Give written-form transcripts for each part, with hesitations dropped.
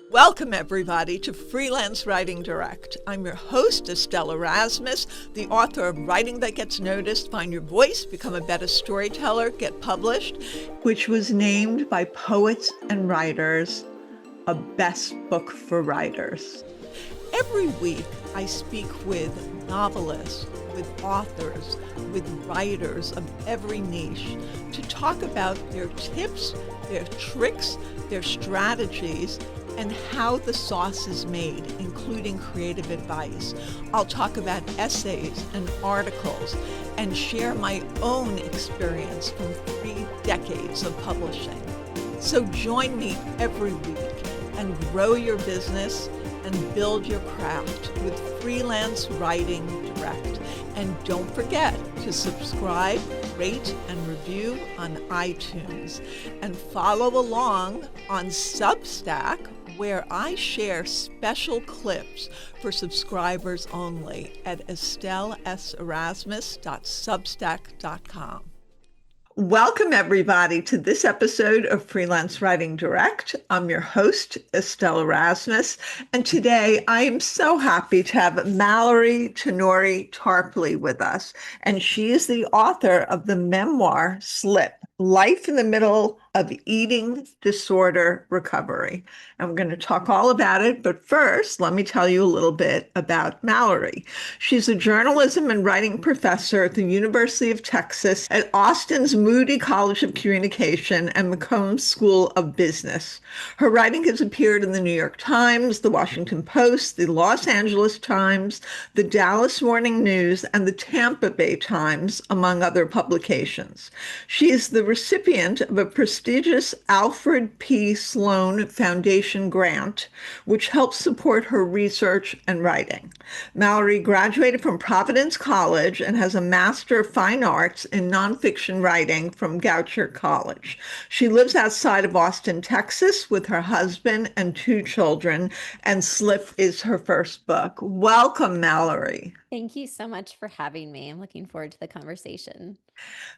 Welcome, everybody, to Freelance Writing Direct. I'm your host, Estelle Erasmus, the author of Writing That Gets Noticed, Find Your Voice, Become a Better Storyteller, Get Published, which was named by Poets and Writers a best book for writers. Every week, I speak with novelists, with authors, with writers of every niche to talk about their tips, their tricks, their strategies, and how the sauce is made, including creative advice. I'll talk about essays and articles and share my own experience from 3 decades of publishing. So join me every week and grow your business and build your craft with Freelance Writing Direct. And don't forget to subscribe, rate, and review on iTunes. And follow along on Substack, where I share special clips for subscribers only at estelleserasmus.substack.com. Welcome, everybody, to this episode of Freelance Writing Direct. I'm your host, Estelle Erasmus, and today I am so happy to have Mallary Tenore Tarpley with us, and she is the author of the memoir, Slip, Life in the Middle of Eating Disorder Recovery. And we're going to talk all about it, but first, let me tell you a little bit about Mallary. She's a journalism and writing professor at the University of Texas at Austin's Moody College of Communication and McCombs School of Business. Her writing has appeared in the New York Times, the Washington Post, the Los Angeles Times, the Dallas Morning News, and the Tampa Bay Times, among other publications. She is the recipient of a prestigious Alfred P. Sloan Foundation grant, which helps support her research and writing. Mallary graduated from Providence College and has a Master of Fine Arts in Nonfiction Writing from Goucher College. She lives outside of Austin, Texas, with her husband and 2 children, and Slip is her first book. Welcome, Mallary. Thank you so much for having me. I'm looking forward to the conversation.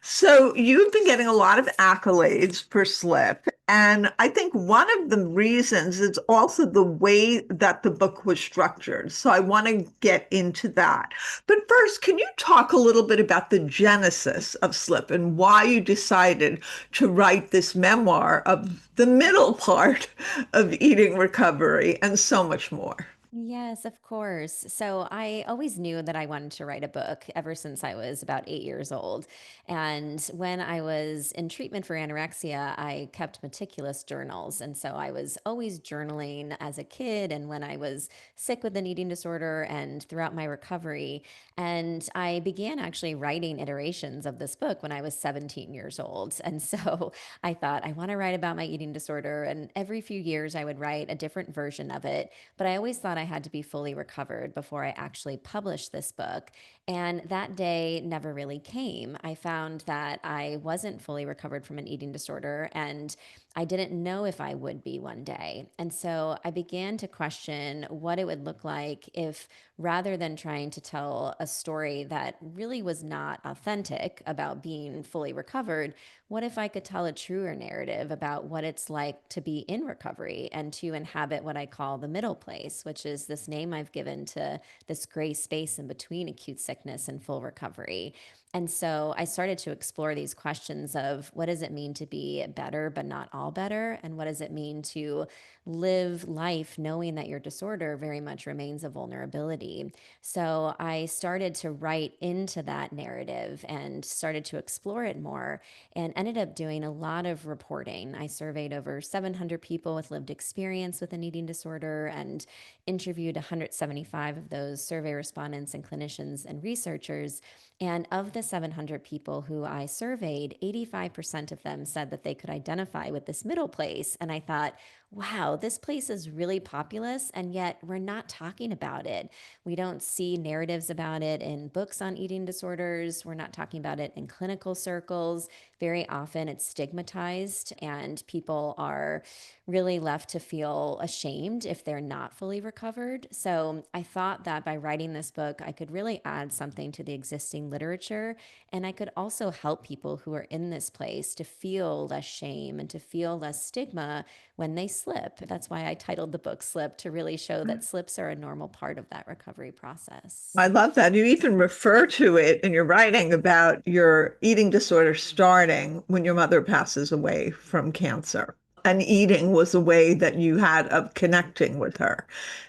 So you've been getting a lot of accolades for Slip, and I think one of the reasons is also the way that the book was structured. So I want to get into that. But first, can you talk a little bit about the genesis of Slip and why you decided to write this memoir of the middle part of eating recovery and so much more? Yes, of course. So I always knew that I wanted to write a book ever since I was about 8 years old. And when I was in treatment for anorexia, I kept meticulous journals. And so I was always journaling as a kid and when I was sick with an eating disorder and throughout my recovery. And I began actually writing iterations of this book when I was 17 years old. And so I thought, I want to write about my eating disorder. And every few years, I would write a different version of it. But I always thought I had to be fully recovered before I actually published this book. And that day never really came. I found that I wasn't fully recovered from an eating disorder and I didn't know if I would be one day. And so I began to question what it would look like if, rather than trying to tell a story that really was not authentic about being fully recovered, what if I could tell a truer narrative about what it's like to be in recovery and to inhabit what I call the middle place, which is this name I've given to this gray space in between acute sickness and full recovery. And so I started to explore these questions of what does it mean to be better, but not all better? And what does it mean to live life knowing that your disorder very much remains a vulnerability? So I started to write into that narrative and started to explore it more and ended up doing a lot of reporting. I surveyed over 700 people with lived experience with an eating disorder and interviewed 175 of those survey respondents and clinicians and researchers. And of the 700 people who I surveyed, 85% of them said that they could identify with this middle place. And I thought, wow, this place is really populous, and yet we're not talking about it. We don't see narratives about it in books on eating disorders. We're not talking about it in clinical circles. Very often it's stigmatized, and people are really left to feel ashamed if they're not fully recovered. So I thought that by writing this book, I could really add something to the existing literature. And I could also help people who are in this place to feel less shame and to feel less stigma when they slip. That's why I titled the book Slip, to really show that slips are a normal part of that recovery process. I love that. You even refer to it in your writing about your eating disorder starting when your mother passes away from cancer. And eating was a way that you had of connecting with her.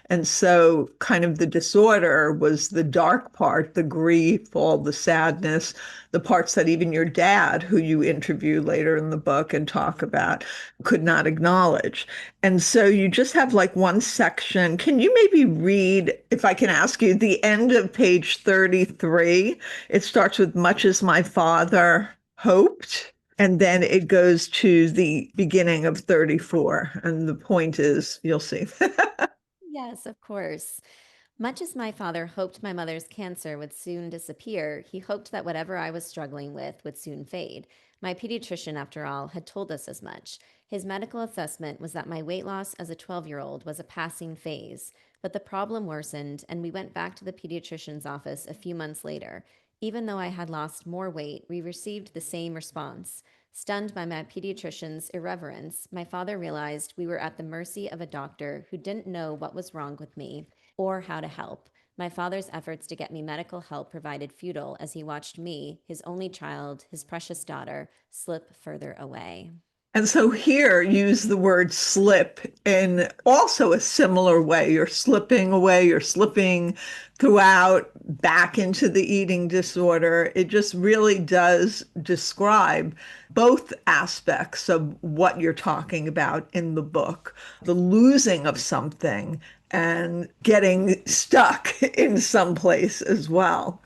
And so, kind of the disorder was the dark part, the grief, all the sadness, the parts that even your dad, who you interview later in the book and talk about, could not acknowledge. And so you just have like one section. Can you maybe read, if I can ask you, the end of page 33? It starts with much as my father hoped. And then it goes to the beginning of 34. And the point is, you'll see. Yes, of course. Much as my father hoped my mother's cancer would soon disappear, he hoped that whatever I was struggling with would soon fade. My pediatrician, after all, had told us as much. His medical assessment was that my weight loss as a 12-year-old was a passing phase, but the problem worsened, and we went back to the pediatrician's office a few months later. Even though I had lost more weight, we received the same response. Stunned by my pediatrician's irreverence, my father realized we were at the mercy of a doctor who didn't know what was wrong with me or how to help. My father's efforts to get me medical help provided futile as he watched me, his only child, his precious daughter, slip further away. And so here, use the word slip in also a similar way. You're slipping away, you're slipping throughout back into the eating disorder. It just really does describe both aspects of what you're talking about in the book, the losing of something and getting stuck in some place as well.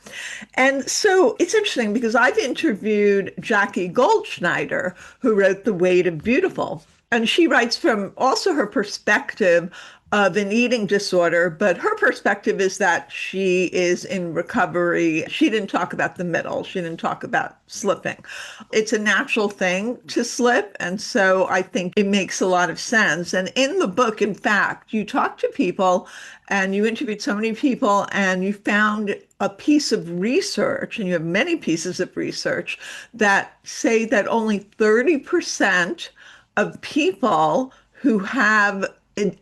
And so it's interesting because I've interviewed Jackie Goldschneider, who wrote The Weight of Beautiful. And she writes from also her perspective of an eating disorder, but her perspective is that she is in recovery. She didn't talk about the middle, she didn't talk about slipping. It's a natural thing to slip. And so I think it makes a lot of sense. And in the book, in fact, you talk to people and you interviewed so many people and you found a piece of research, and you have many pieces of research that say that only 30% of people who have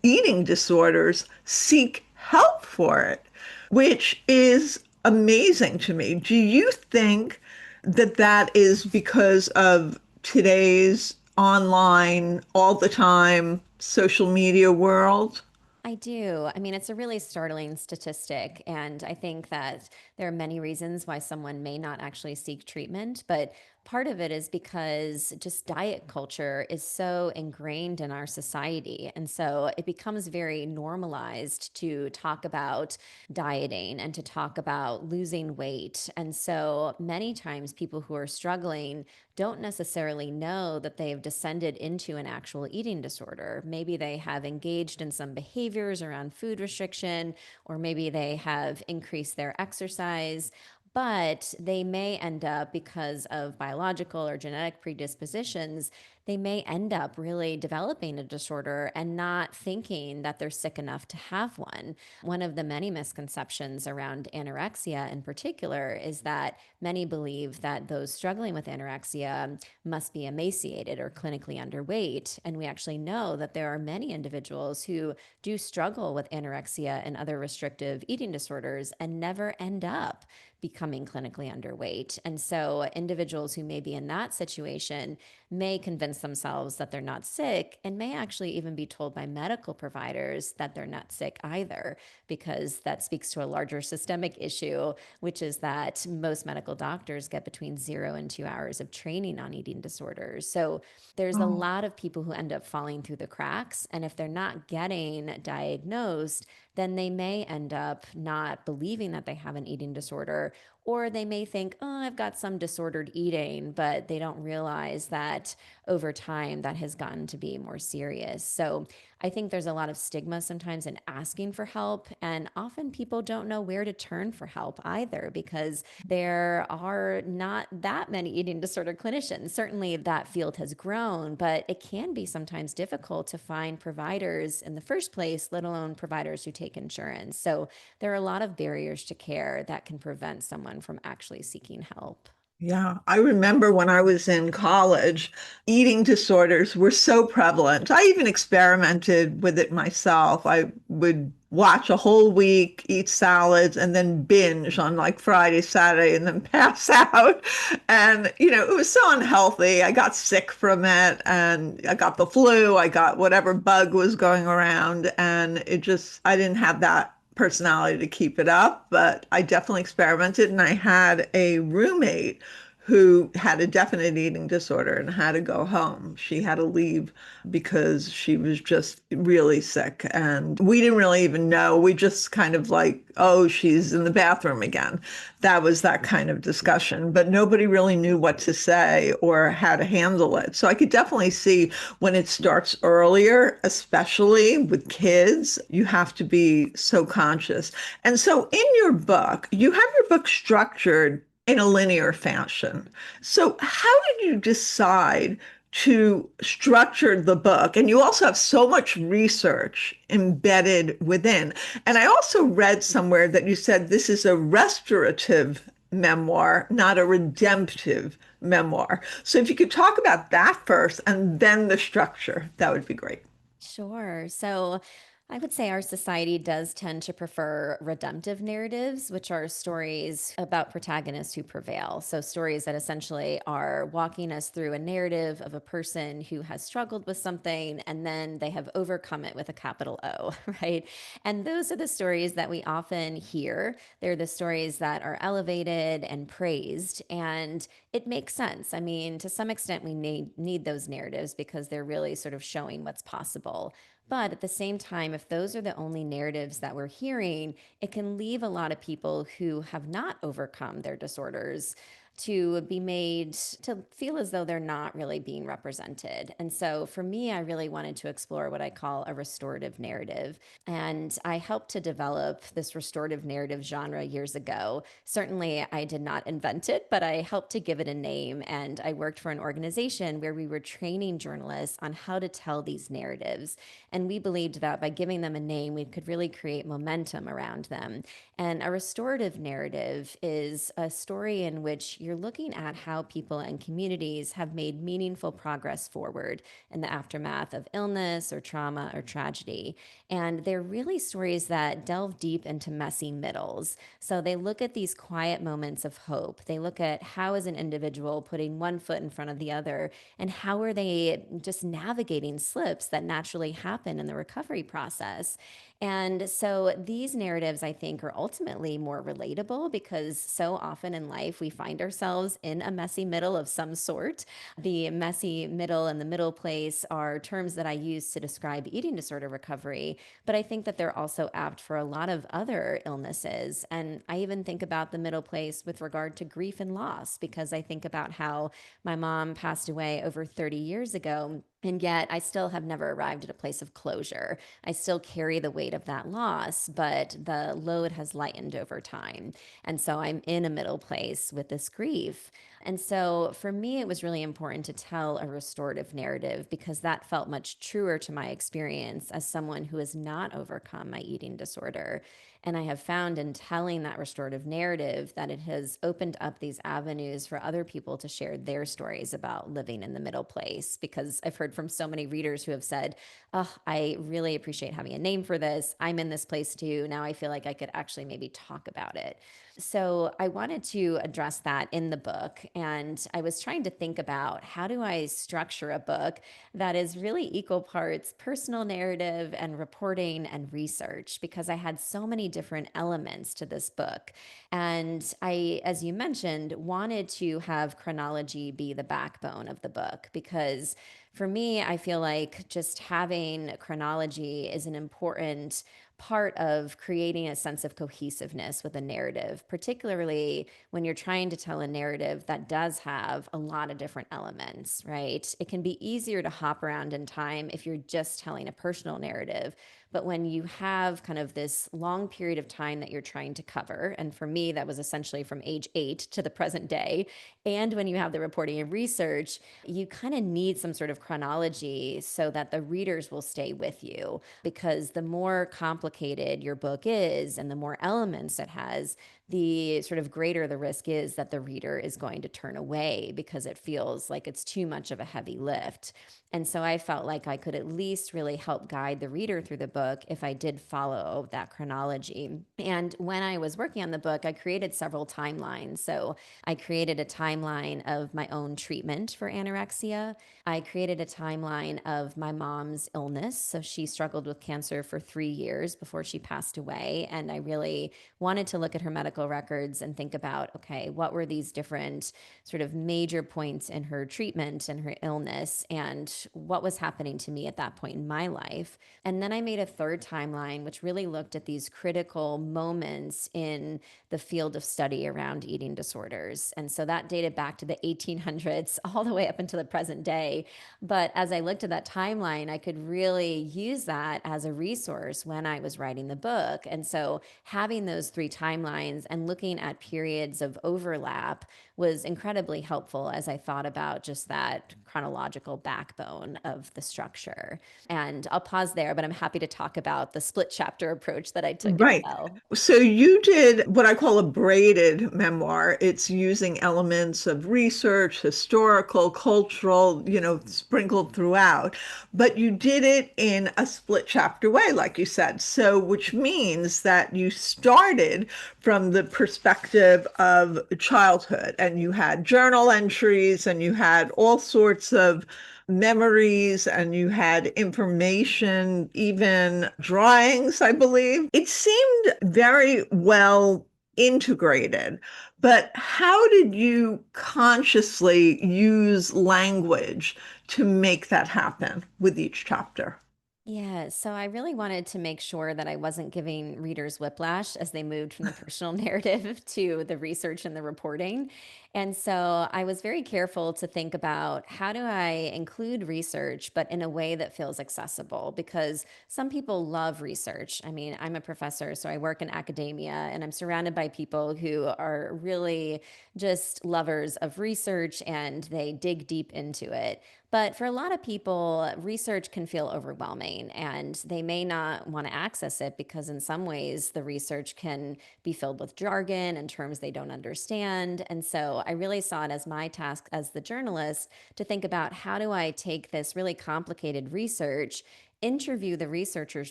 eating disorders seek help for it, which is amazing to me. Do you think that that is because of today's online, all the time social media world? I do. I mean, it's a really startling statistic. And I think that there are many reasons why someone may not actually seek treatment. But part of it is because just diet culture is so ingrained in our society. And so it becomes very normalized to talk about dieting and to talk about losing weight. And so many times people who are struggling don't necessarily know that they've descended into an actual eating disorder. Maybe they have engaged in some behaviors around food restriction, or maybe they have increased their exercise. But they may end up, because of biological or genetic predispositions, they may end up really developing a disorder and not thinking that they're sick enough to have one. One of the many misconceptions around anorexia in particular is that many believe that those struggling with anorexia must be emaciated or clinically underweight. And we actually know that there are many individuals who do struggle with anorexia and other restrictive eating disorders and never end up becoming clinically underweight. And so individuals who may be in that situation may convince themselves that they're not sick and may actually even be told by medical providers that they're not sick either, because that speaks to a larger systemic issue, which is that most medical doctors get between 0 and 2 hours of training on eating disorders. So there's a lot of people who end up falling through the cracks. And if they're not getting diagnosed, then they may end up not believing that they have an eating disorder, or they may think, oh, I've got some disordered eating, but they don't realize that over time that has gotten to be more serious. So I think there's a lot of stigma sometimes in asking for help. And often people don't know where to turn for help either, because there are not that many eating disorder clinicians. Certainly that field has grown, but it can be sometimes difficult to find providers in the first place, let alone providers who take insurance. So there are a lot of barriers to care that can prevent someone from actually seeking help. Yeah, I remember when I was in college, eating disorders were so prevalent. I even experimented with it myself. I would watch a whole week, eat salads, and then binge on like Friday, Saturday, and then pass out. And, it was so unhealthy. I got sick from it, and I got the flu. I got whatever bug was going around, and I didn't have that personality to keep it up, but I definitely experimented. And I had a roommate who had a definite eating disorder and had to go home. She had to leave because she was just really sick. And we didn't really even know. We just kind of like, oh, she's in the bathroom again. That was that kind of discussion. But nobody really knew what to say or how to handle it. So I could definitely see when it starts earlier, especially with kids, you have to be so conscious. And so in your book, you have your book structured in a linear fashion. So, how did you decide to structure the book? And you also have so much research embedded within. And I also read somewhere that you said this is a restorative memoir, not a redemptive memoir. So, if you could talk about that first and then the structure, that would be great. Sure. So I would say our society does tend to prefer redemptive narratives, which are stories about protagonists who prevail. So, stories that essentially are walking us through a narrative of a person who has struggled with something and then they have overcome it with a capital O, right? And those are the stories that we often hear. They're the stories that are elevated and praised. And it makes sense. I mean, to some extent, we need those narratives because they're really sort of showing what's possible. But at the same time, if those are the only narratives that we're hearing, it can leave a lot of people who have not overcome their disorders to be made to feel as though they're not really being represented. And so for me, I really wanted to explore what I call a restorative narrative. And I helped to develop this restorative narrative genre years ago. Certainly, I did not invent it, but I helped to give it a name. And I worked for an organization where we were training journalists on how to tell these narratives. And we believed that by giving them a name, we could really create momentum around them. And a restorative narrative is a story in which you're looking at how people and communities have made meaningful progress forward in the aftermath of illness or trauma or tragedy. And they're really stories that delve deep into messy middles. So they look at these quiet moments of hope. They look at how, as an individual, putting one foot in front of the other, and how are they just navigating slips that naturally happen in the recovery process. And so these narratives, I think, are ultimately more relatable because so often in life we find ourselves in a messy middle of some sort. The messy middle and the middle place are terms that I use to describe eating disorder recovery, but I think that they're also apt for a lot of other illnesses. And I even think about the middle place with regard to grief and loss because I think about how my mom passed away over 30 years ago. And yet, I still have never arrived at a place of closure. I still carry the weight of that loss, but the load has lightened over time. And so I'm in a middle place with this grief. And so for me, it was really important to tell a restorative narrative because that felt much truer to my experience as someone who has not overcome my eating disorder. And I have found in telling that restorative narrative that it has opened up these avenues for other people to share their stories about living in the middle place. Because I've heard from so many readers who have said, oh, I really appreciate having a name for this. I'm in this place too. Now I feel like I could actually maybe talk about it. So I wanted to address that in the book. And I was trying to think about how do I structure a book that is really equal parts personal narrative and reporting and research because I had so many different elements to this book. And I, as you mentioned, wanted to have chronology be the backbone of the book because for me, I feel like just having chronology is an important part of creating a sense of cohesiveness with a narrative, particularly when you're trying to tell a narrative that does have a lot of different elements, right? It can be easier to hop around in time if you're just telling a personal narrative. But when you have kind of this long period of time that you're trying to cover, and for me, that was essentially from age 8 to the present day, and when you have the reporting and research, you kind of need some sort of chronology so that the readers will stay with you. Because the more complicated your book is and the more elements it has, the sort of greater the risk is that the reader is going to turn away because it feels like it's too much of a heavy lift. And so I felt like I could at least really help guide the reader through the book if I did follow that chronology. And when I was working on the book, I created several timelines. So I created a timeline of my own treatment for anorexia. I created a timeline of my mom's illness. So she struggled with cancer for 3 years before she passed away. And I really wanted to look at her medical records and think about, okay, what were these different sort of major points in her treatment and her illness, and what was happening to me at that point in my life. And then I made a third timeline, which really looked at these critical moments in the field of study around eating disorders. And so that dated back to the 1800s all the way up until the present day. But as I looked at that timeline, I could really use that as a resource when I was writing the book. And so having those three timelines and looking at periods of overlap was incredibly helpful as I thought about just that chronological backbone of the structure. And I'll pause there, but I'm happy to talk about the split chapter approach that I took as Right. well. So you did what I call a braided memoir. It's using elements of research, historical, cultural, sprinkled throughout. But you did it in a split chapter way, like you said. So, which means that you started from the perspective of childhood and you had journal entries and you had all sorts of memories and you had information, even drawings, I believe. It seemed very well integrated. But how did you consciously use language to make that happen with each chapter? Yeah, so I really wanted to make sure that I wasn't giving readers whiplash as they moved from the personal narrative to the research and the reporting. And so I was very careful to think about how do I include research, but in a way that feels accessible, because some people love research. I mean, I'm a professor, so I work in academia, and I'm surrounded by people who are really just lovers of research and they dig deep into it. But for a lot of people, research can feel overwhelming and they may not want to access it because, in some ways, the research can be filled with jargon and terms they don't understand. And so I really saw it as my task as the journalist to think about how do I take this really complicated research, interview the researchers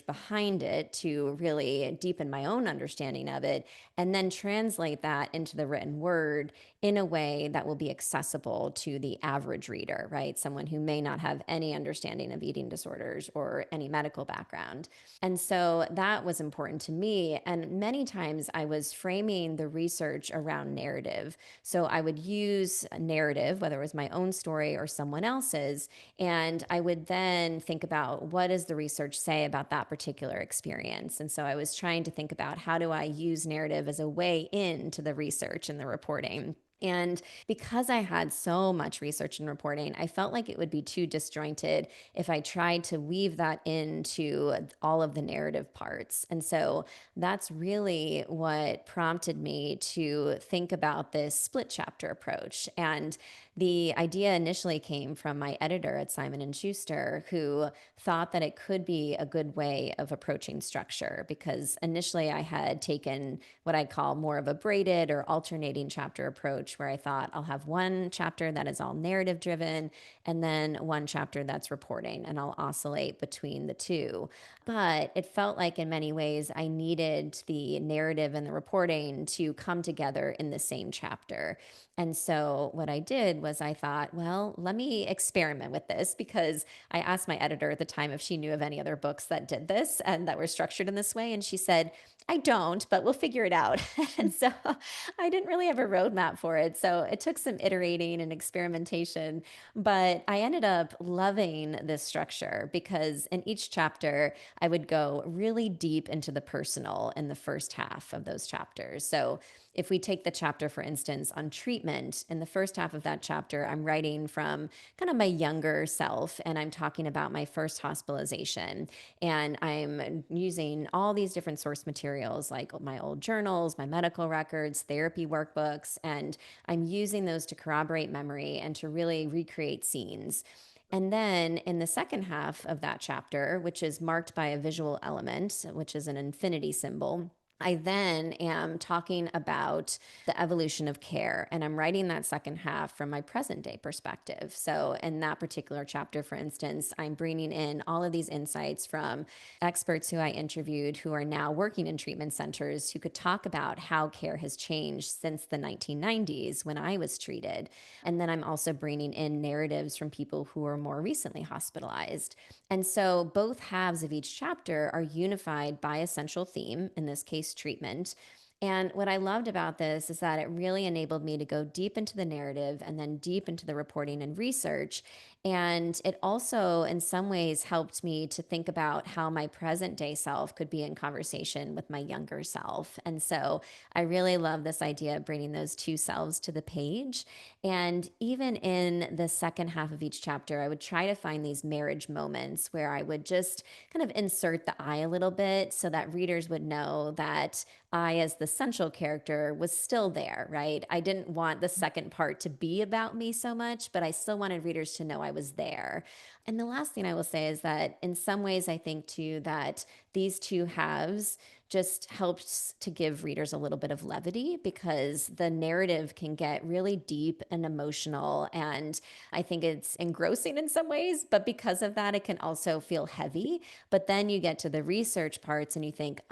behind it to really deepen my own understanding of it, and then translate that into the written word in a way that will be accessible to the average reader, right? Someone who may not have any understanding of eating disorders or any medical background. And so that was important to me. And many times I was framing the research around narrative. So I would use a narrative, whether it was my own story or someone else's, and I would then think about what does the research say about that particular experience. And so I was trying to think about how do I use narrative as a way into the research and the reporting. And because I had so much research and reporting, I felt like it would be too disjointed if I tried to weave that into all of the narrative parts. And so that's really what prompted me to think about this split chapter approach. And the idea initially came from my editor at Simon and Schuster, who thought that it could be a good way of approaching structure, because initially I had taken what I call more of a braided or alternating chapter approach, where I thought I'll have one chapter that is all narrative driven and then one chapter that's reporting, and I'll oscillate between the two. But it felt like in many ways I needed the narrative and the reporting to come together in the same chapter. And so what I did was I thought, well, let me experiment with this, because I asked my editor at the time if she knew of any other books that did this and that were structured in this way. And she said, I don't, but we'll figure it out. And so I didn't really have a roadmap for it. So it took some iterating and experimentation, but I ended up loving this structure because in each chapter, I would go really deep into the personal in the first half of those chapters. So if we take the chapter, for instance, on treatment, in the first half of that chapter, I'm writing from kind of my younger self, and I'm talking about my first hospitalization. And I'm using all these different source materials like my old journals, my medical records, therapy workbooks, and I'm using those to corroborate memory and to really recreate scenes. And then in the second half of that chapter, which is marked by a visual element, which is an infinity symbol, I then am talking about the evolution of care, and I'm writing that second half from my present day perspective. So, in that particular chapter, for instance, I'm bringing in all of these insights from experts who I interviewed who are now working in treatment centers who could talk about how care has changed since the 1990s when I was treated. And then I'm also bringing in narratives from people who are more recently hospitalized. And so both halves of each chapter are unified by a central theme, in this case, treatment. And what I loved about this is that it really enabled me to go deep into the narrative and then deep into the reporting and research. And it also, in some ways, helped me to think about how my present day self could be in conversation with my younger self. And so I really love this idea of bringing those two selves to the page. And even in the second half of each chapter, I would try to find these marriage moments where I would just kind of insert the I a little bit so that readers would know that I, as the central character, was still there, right? I didn't want the second part to be about me so much, but I still wanted readers to know I was there. And the last thing I will say is that in some ways, I think too that these two halves just helps to give readers a little bit of levity because the narrative can get really deep and emotional. And I think it's engrossing in some ways, but because of that, it can also feel heavy. But then you get to the research parts and you think,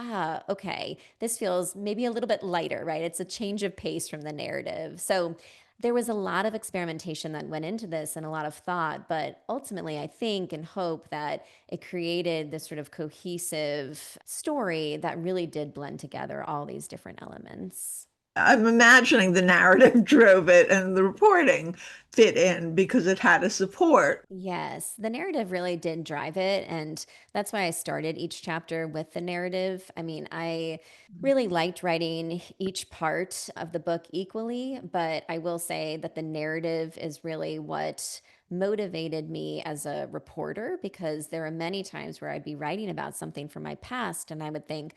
okay, this feels maybe a little bit lighter, right? It's a change of pace from the narrative. So there was a lot of experimentation that went into this and a lot of thought, but ultimately, I think and hope that it created this sort of cohesive story that really did blend together all these different elements. I'm imagining the narrative drove it and the reporting fit in because it had a support. Yes, the narrative really did drive it. And that's why I started each chapter with the narrative. I mean, I really liked writing each part of the book equally, but I will say that the narrative is really what motivated me as a reporter because there are many times where I'd be writing about something from my past and I would think,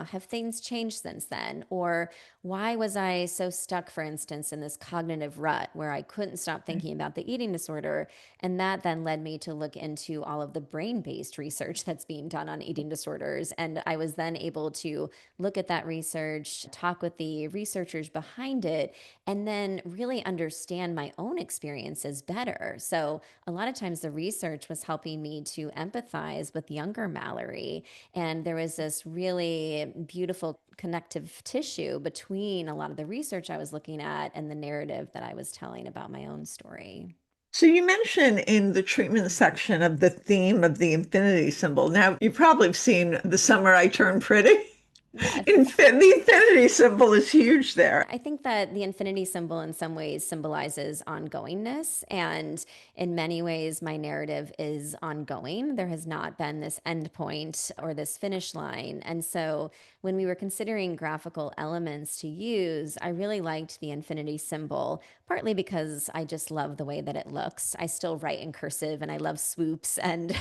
have things changed since then? Or why was I so stuck, for instance, in this cognitive rut where I couldn't stop thinking about the eating disorder? And that then led me to look into all of the brain based research that's being done on eating disorders. And I was then able to look at that research, talk with the researchers behind it, and then really understand my own experiences better. So, a lot of times the research was helping me to empathize with younger Mallory. And there was this really beautiful connective tissue between a lot of the research I was looking at and the narrative that I was telling about my own story. So you mentioned in the treatment section of the theme of the infinity symbol. Now, you probably have seen The Summer I Turned Pretty. Yes. The infinity symbol is huge there. I think that the infinity symbol in some ways symbolizes ongoingness. And in many ways, my narrative is ongoing. There has not been this end point or this finish line. And so when we were considering graphical elements to use, I really liked the infinity symbol, partly because I just love the way that it looks. I still write in cursive and I love swoops and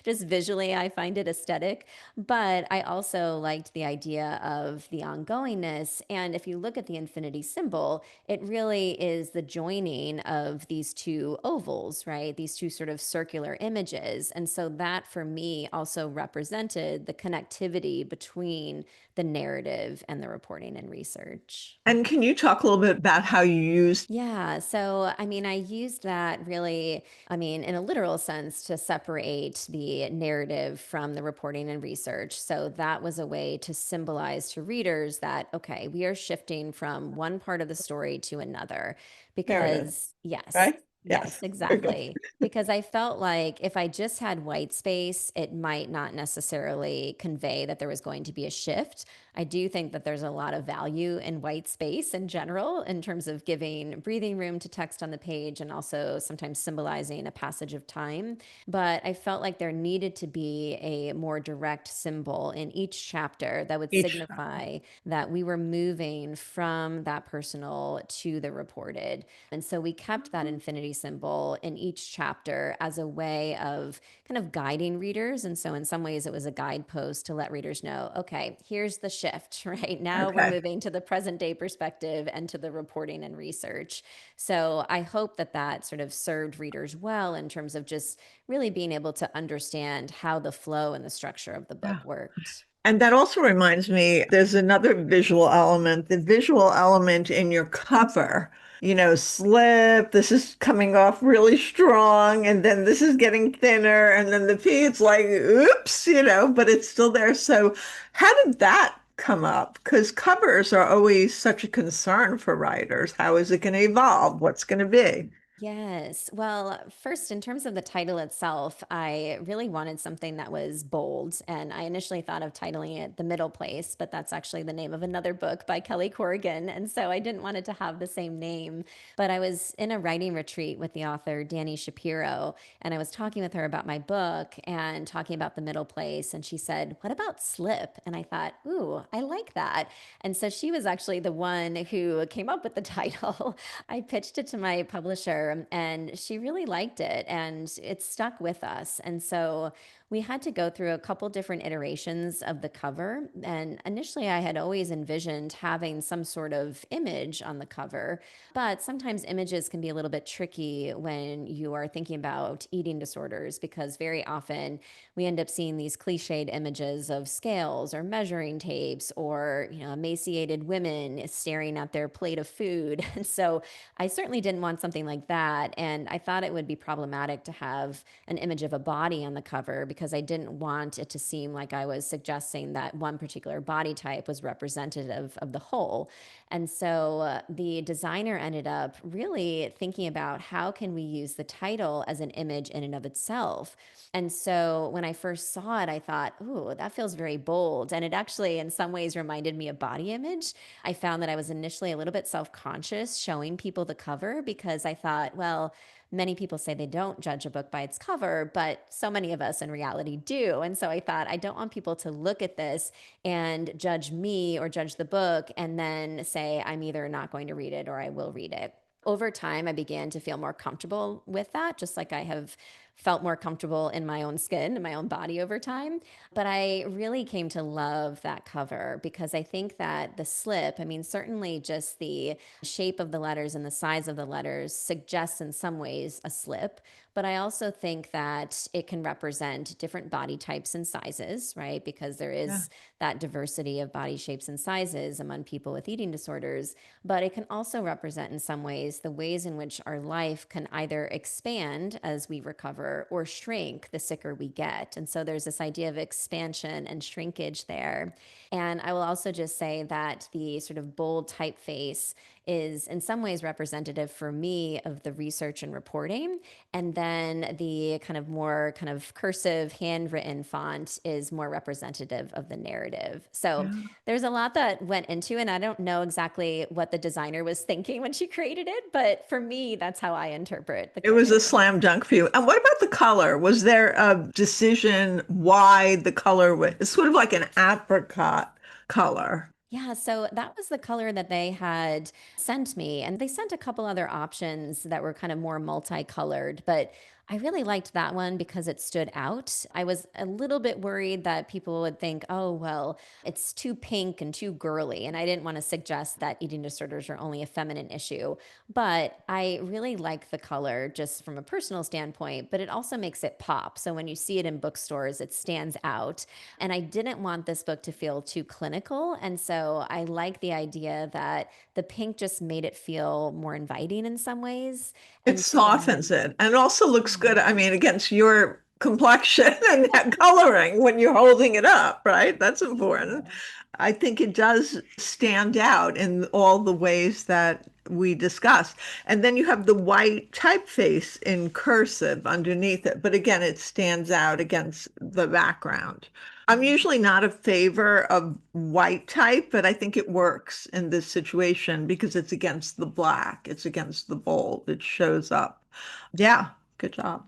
just visually, I find it aesthetic. But I also liked the idea of the ongoingness. And if you look at the infinity symbol, it really is the joining of these two ovals, right? These two sort of circular images. And so that for me also represented the connectivity between the narrative and the reporting and research. And can you talk a little bit about how you used? Yeah. So, I mean, I used that really, I mean, in a literal sense to separate the narrative from the reporting and research. So, that was a way to symbolize to readers that, okay, we are shifting from one part of the story to another. Narrative, Because, yes, right? yes, Yes. Very good. exactly. Because I felt like if I just had white space, it might not necessarily convey that there was going to be a shift. I do think that there's a lot of value in white space in general in terms of giving breathing room to text on the page and also sometimes symbolizing a passage of time. But I felt like there needed to be a more direct symbol in each chapter that would Each. signify that we were moving from that personal to the reported. And so we kept that infinity symbol in each chapter as a way of kind of guiding readers. And so, in some ways, it was a guidepost to let readers know, okay, here's the shift, right? Now we're Okay. moving to the present day perspective and to the reporting and research. So, I hope that that sort of served readers well in terms of just really being able to understand how the flow and the structure of the Yeah. book worked. And that also reminds me, there's another visual element, the visual element in your cover. Slip, this is coming off really strong, and then this is getting thinner, and then the P, it's like, oops, but it's still there. So, how did that come up? Because covers are always such a concern for writers. How is it going to evolve? What's going to be? Yes. Well, first, in terms of the title itself, I really wanted something that was bold. And I initially thought of titling it The Middle Place, but that's actually the name of another book by Kelly Corrigan. And so I didn't want it to have the same name. But I was in a writing retreat with the author Dani Shapiro, and I was talking with her about my book and talking about The Middle Place. And she said, "What about Slip?" And I thought, ooh, I like that. And so she was actually the one who came up with the title. I pitched it to my publisher and she really liked it and it stuck with us. And so we had to go through a couple different iterations of the cover. And initially, I had always envisioned having some sort of image on the cover, but sometimes images can be a little bit tricky when you are thinking about eating disorders because very often we end up seeing these cliched images of scales or measuring tapes or, emaciated women staring at their plate of food. And so I certainly didn't want something like that. And I thought it would be problematic to have an image of a body on the cover because I didn't want it to seem like I was suggesting that one particular body type was representative of the whole. And so the designer ended up really thinking about how can we use the title as an image in and of itself. And so when I first saw it, I thought, ooh, that feels very bold. And it actually, in some ways, reminded me of body image. I found that I was initially a little bit self conscious showing people the cover because I thought, well, many people say they don't judge a book by its cover, but so many of us in reality do. And so I thought, I don't want people to look at this and judge me or judge the book and then say, I'm either not going to read it or I will read it. Over time, I began to feel more comfortable with that, just like I have felt more comfortable in my own skin and my own body over time. But I really came to love that cover because I think that the slip, I mean, certainly just the shape of the letters and the size of the letters suggests in some ways a slip. But I also think that it can represent different body types and sizes, right? Because there Yeah. is that diversity of body shapes and sizes among people with eating disorders. But it can also represent, in some ways, the ways in which our life can either expand as we recover or shrink the sicker we get. And so there's this idea of expansion and shrinkage there. And I will also just say that the sort of bold typeface is in some ways representative for me of the research and reporting. And then the kind of more kind of cursive handwritten font is more representative of the narrative. So Yeah. there's a lot that went into it. And I don't know exactly what the designer was thinking when she created it, but for me, that's how I interpret the It was a cover. slam dunk for you. And what about the color? Was there a decision why the color was it's sort of like an apricot color? Yeah, so that was the color that they had sent me. And they sent a couple other options that were kind of more multicolored, but I really liked that one because it stood out. I was a little bit worried that people would think, oh, well, it's too pink and too girly. And I didn't want to suggest that eating disorders are only a feminine issue. But I really like the color just from a personal standpoint, but it also makes it pop. So when you see it in bookstores, it stands out. And I didn't want this book to feel too clinical. And so I like the idea that the pink just made it feel more inviting in some ways. It And so, softens it and it also looks good. I yeah, mean, against your complexion and that coloring when you're holding it up, right? That's important. yeah. I think it does stand out in all the ways that we discussed. And then you have the white typeface in cursive underneath it. But again, it stands out against the background. I'm usually not a favor of white type, but I think it works in this situation because it's against the black, it's against the bold, it shows up. Yeah, good job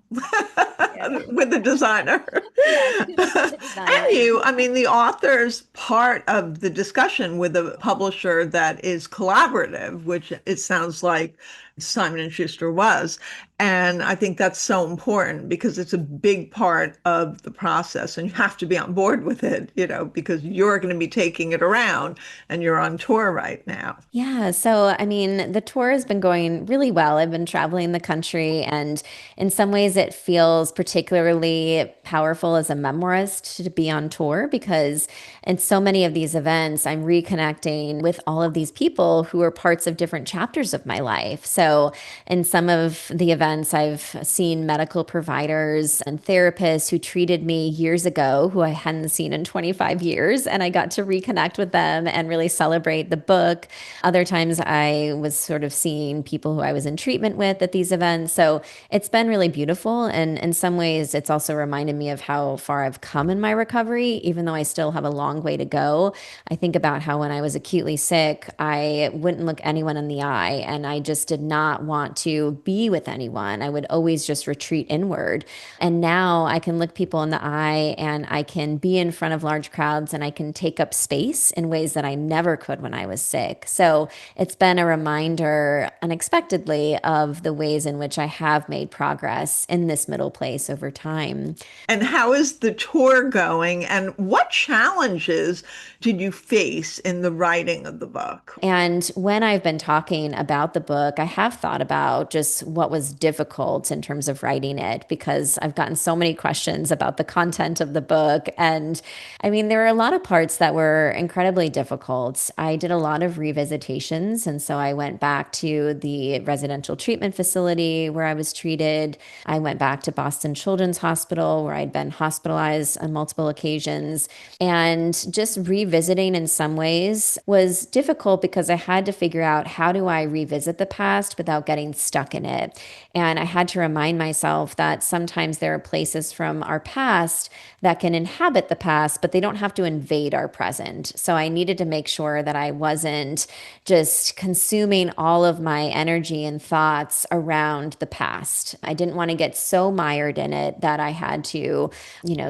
Thank you. with the designer. Yes, kudos to the And designer. you, I mean, the authors part of the discussion with a publisher that is collaborative, which it sounds like Simon and Schuster was. And I think that's so important because it's a big part of the process and you have to be on board with it, because you're going to be taking it around and you're on tour right now. Yeah, so I mean, the tour has been going really well. I've been traveling the country, and in some ways, it feels particularly powerful as a memoirist to be on tour because in so many of these events, I'm reconnecting with all of these people who are parts of different chapters of my life. So, in some of the events, I've seen medical providers and therapists who treated me years ago who I hadn't seen in 25 years, and I got to reconnect with them and really celebrate the book. Other times I was sort of seeing people who I was in treatment with at these events. So it's been really beautiful. And in some ways, it's also reminded me of how far I've come in my recovery, even though I still have a long way to go. I think about how when I was acutely sick, I wouldn't look anyone in the eye and I just did not want to be with anyone. I would always just retreat inward. And now I can look people in the eye and I can be in front of large crowds and I can take up space in ways that I never could when I was sick. So it's been a reminder unexpectedly of the ways in which I have made progress in this middle place over time. And how is the tour going? And what challenges did you face in the writing of the book? And when I've been talking about the book, I have thought about just what was difficult in terms of writing it because I've gotten so many questions about the content of the book. And I mean, there are a lot of parts that were incredibly difficult. I did a lot of revisitations. And so I went back to the residential treatment facility where I was treated. I went back to Boston Children's Hospital where I'd been hospitalized on multiple occasions. And just revisiting in some ways was difficult because I had to figure out how do I revisit the past without getting stuck in it. And I had to remind myself that sometimes there are places from our past that can inhabit the past, but they don't have to invade our present. So I needed to make sure that I wasn't just consuming all of my energy and thoughts around the past. I didn't want to get so mired in it that I had to,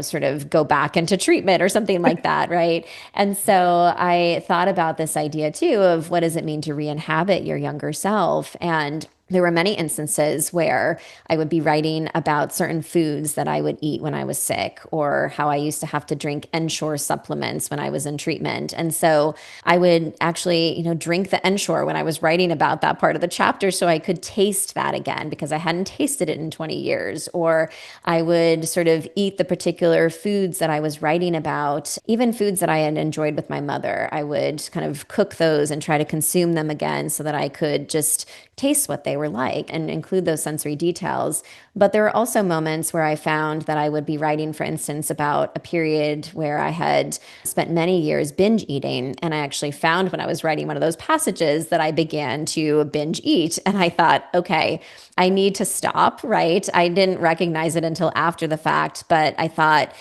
sort of go back into treatment or something like that, right? And so I thought about this idea too of what does it mean to re-inhabit your younger self? And there were many instances where I would be writing about certain foods that I would eat when I was sick, or how I used to have to drink Ensure supplements when I was in treatment. And so I would actually, drink the Ensure when I was writing about that part of the chapter so I could taste that again because I hadn't tasted it in 20 years. Or I would sort of eat the particular foods that I was writing about, even foods that I had enjoyed with my mother. I would kind of cook those and try to consume them again so that I could just taste what they were like and include those sensory details. But there were also moments where I found that I would be writing, for instance, about a period where I had spent many years binge eating. And I actually found when I was writing one of those passages that I began to binge eat. And I thought, okay, I need to stop, right? I didn't recognize it until after the fact, but I thought,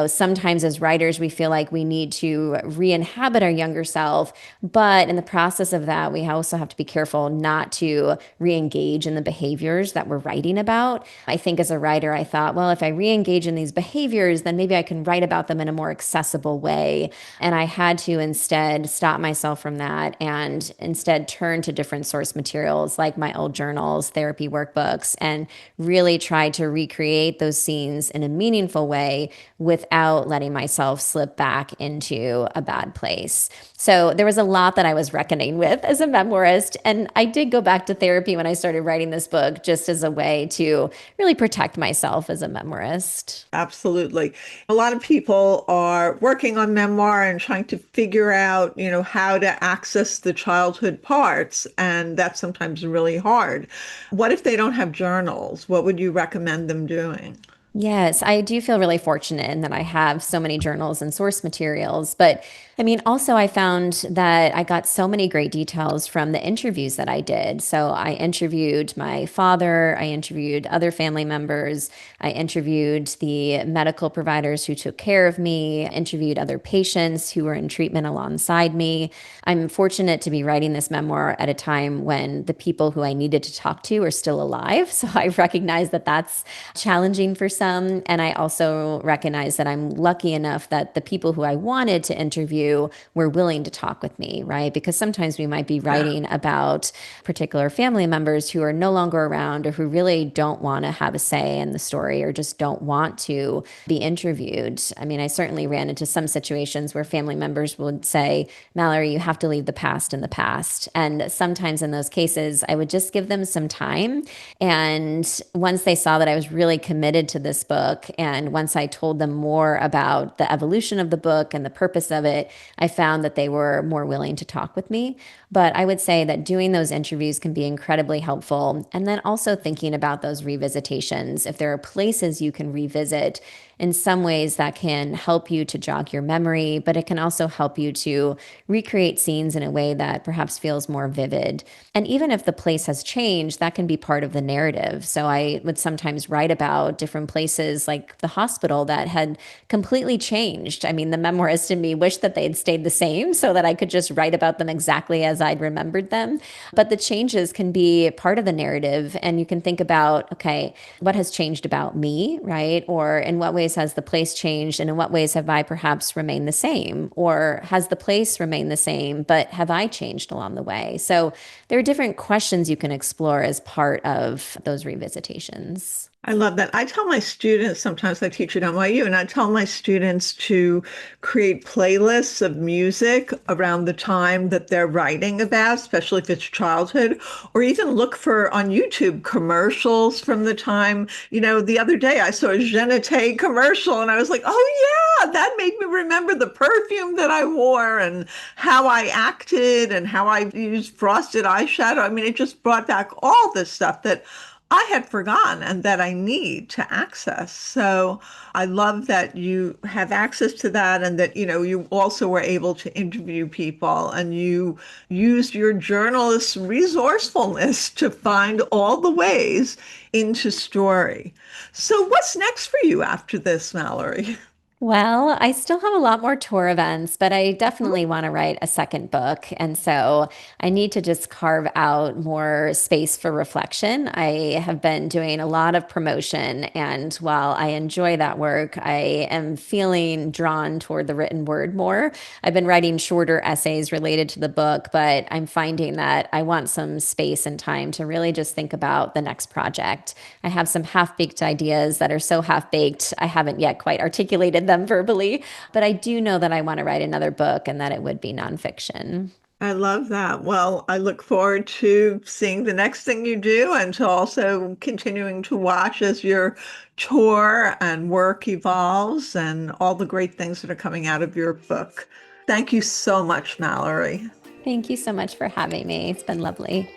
sometimes as writers, we feel like we need to re-inhabit our younger self. But in the process of that, we also have to be careful not to re-engage in the behaviors that we're writing about. I think as a writer, I thought, well, if I re-engage in these behaviors, then maybe I can write about them in a more accessible way. And I had to instead stop myself from that and instead turn to different source materials like my old journals, therapy workbooks, and really try to recreate those scenes in a meaningful way without letting myself slip back into a bad place. So there was a lot that I was reckoning with as a memoirist. And I did go back to therapy when I started writing this book, just as a way to really protect myself as a memoirist. Absolutely. A lot of people are working on memoir and trying to figure out, how to access the childhood parts. And that's sometimes really hard. What if they don't have journals? What would you recommend them doing? Yes, I do feel really fortunate in that I have so many journals and source materials. But I mean, also, I found that I got so many great details from the interviews that I did. So I interviewed my father, I interviewed other family members, I interviewed the medical providers who took care of me, interviewed other patients who were in treatment alongside me. I'm fortunate to be writing this memoir at a time when the people who I needed to talk to are still alive. So I recognize that that's challenging for some. And I also recognize that I'm lucky enough that the people who I wanted to interview were willing to talk with me, right? Because sometimes we might be Yeah. writing about particular family members who are no longer around or who really don't want to have a say in the story or just don't want to be interviewed. I mean, I certainly ran into some situations where family members would say, Mallary, you have to leave the past in the past. And sometimes in those cases, I would just give them some time. And once they saw that I was really committed to this book, and once I told them more about the evolution of the book and the purpose of it, I found that they were more willing to talk with me. But I would say that doing those interviews can be incredibly helpful. And then also thinking about those revisitations. If there are places you can revisit, in some ways that can help you to jog your memory, but it can also help you to recreate scenes in a way that perhaps feels more vivid. And even if the place has changed, that can be part of the narrative. So I would sometimes write about different places like the hospital that had completely changed. I mean, the memoirist in me wished that they'd stayed the same so that I could just write about them exactly as I'd remembered them. But the changes can be part of the narrative. And you can think about, okay, what has changed about me, right? Or in what ways has the place changed? And in what ways have I perhaps remained the same? Or has the place remained the same, but have I changed along the way? So there are different questions you can explore as part of those revisitations. I love that. I tell my students, sometimes I teach at NYU, and I tell my students to create playlists of music around the time that they're writing about, especially if it's childhood, or even look for on YouTube commercials from the time. The other day I saw a Genete commercial and I was like, oh yeah, that made me remember the perfume that I wore and how I acted and how I used frosted eyeshadow. I mean, it just brought back all this stuff that I had forgotten and that I need to access. So I love that you have access to that and that, you also were able to interview people and you used your journalist's resourcefulness to find all the ways into story. So what's next for you after this, Mallary? Well, I still have a lot more tour events, but I definitely want to write a second book. And so I need to just carve out more space for reflection. I have been doing a lot of promotion. And while I enjoy that work, I am feeling drawn toward the written word more. I've been writing shorter essays related to the book, but I'm finding that I want some space and time to really just think about the next project. I have some half baked ideas that are so half baked, I haven't yet quite articulated them verbally, but I do know that I want to write another book and that it would be nonfiction. I love that. Well, I look forward to seeing the next thing you do and to also continuing to watch as your tour and work evolves and all the great things that are coming out of your book. Thank you so much, Mallary. Thank you so much for having me. It's been lovely.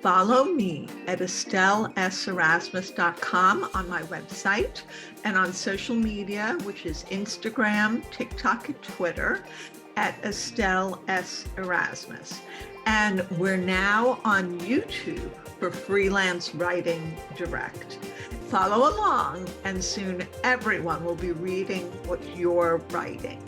Follow me at EstelleSErasmus.com on my website and on social media, which is Instagram, TikTok, and Twitter at Estelle S. Erasmus. And we're now on YouTube for Freelance Writing Direct. Follow along, and soon everyone will be reading what you're writing.